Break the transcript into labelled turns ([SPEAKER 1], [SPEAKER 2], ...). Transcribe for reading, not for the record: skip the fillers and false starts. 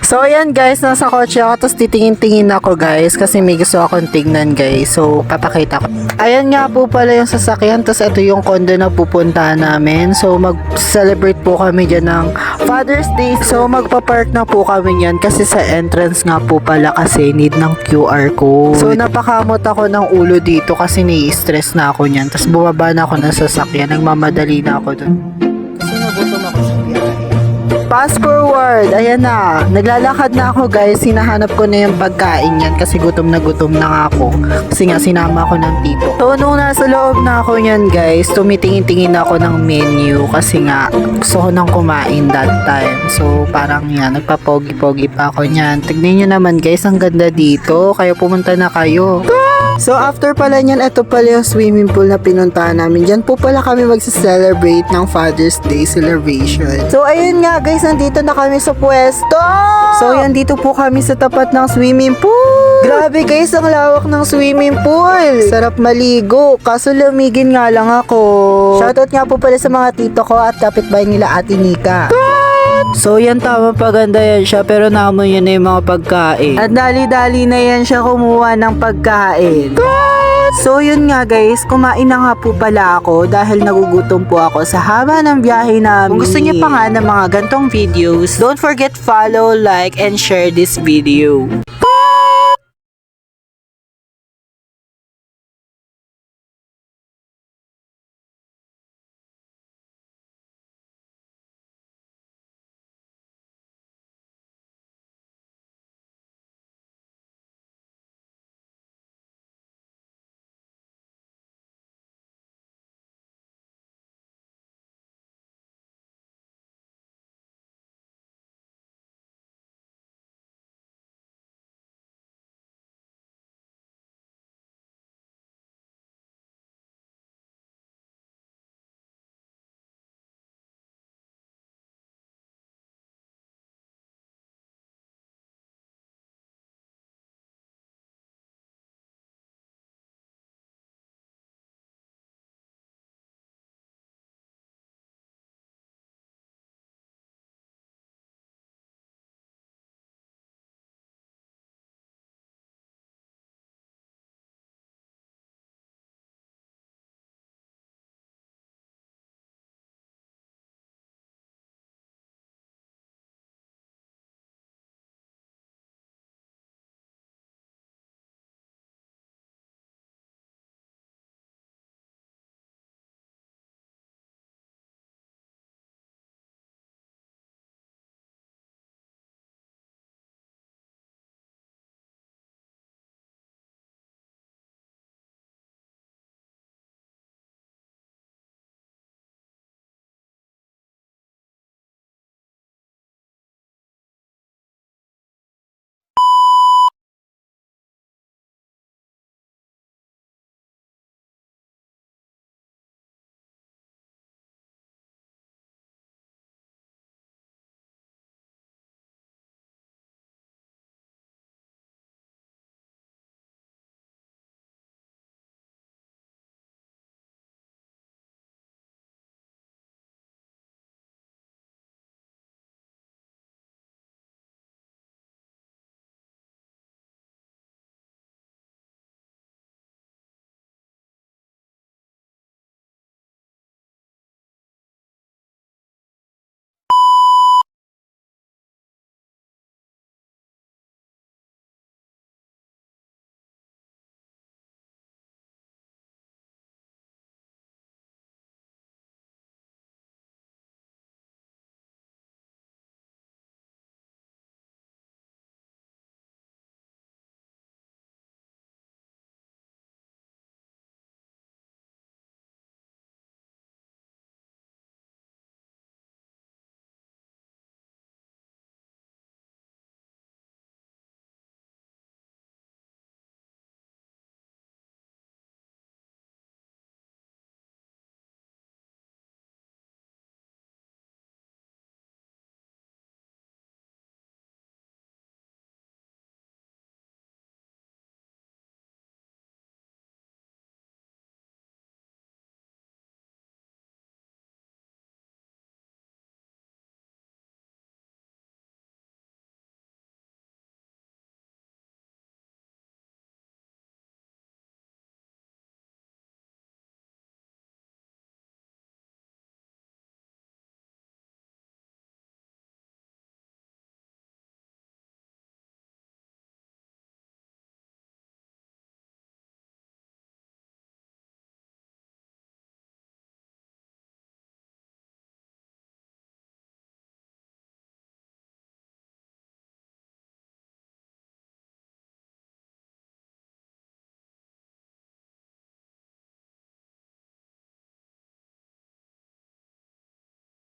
[SPEAKER 1] So ayan guys, nasa kotse ako tapos titingin-tingin ako guys kasi may gusto akong tignan guys. So papakita ko. Ayan nga po pala yung sasakyan tapos ito yung condo na pupuntahan namin. So mag-celebrate po kami dyan ng Father's Day. So magpa-park na po kami yan kasi sa entrance nga po pala kasi need ng QR code. So napakamot ako ng ulo dito kasi nai-stress na ako niyan. Tapos bumaba na ako ng sasakyan. Nagmamadali na ako dun. Kasi nagutom ako sa biyahe. Fast forward, ayan na. Naglalakad na ako guys. Hinahanap ko na yung pagkain yan kasi gutom na nga ako. Kasi nga sinama ako ng tito. So nung nasa loob na ako yan guys, tumitingin-tingin ako ng menu kasi nga gusto ko nang kumain that time. So parang yan, nagpapogi-pogi pa ako niyan. Tignan nyo naman guys, ang ganda dito. Kaya pumunta na kayo. So after pala niyan, ito pala yung swimming pool na pinuntahan namin. Diyan po pala kami magsa-celebrate ng Father's Day celebration. So ayun nga guys, nandito na kami sa pwesto. So yan, dito po kami sa tapat ng swimming pool. Grabe guys, ang lawak ng swimming pool. Sarap maligo, kaso lumigin nga lang ako. Shoutout nga po pala sa mga tito ko at kapitbahay nila Ate Nika. So yan, tama, paganda yan siya pero naman yun na yung mga pagkain. At dali-dali na yan siya kumuha ng pagkain. So yun nga guys, kumain na nga po pala ako dahil nagugutom po ako sa haba ng biyahe namin. Kung gusto niyo pa nga ng mga gantong videos, don't forget follow, like, and share this video.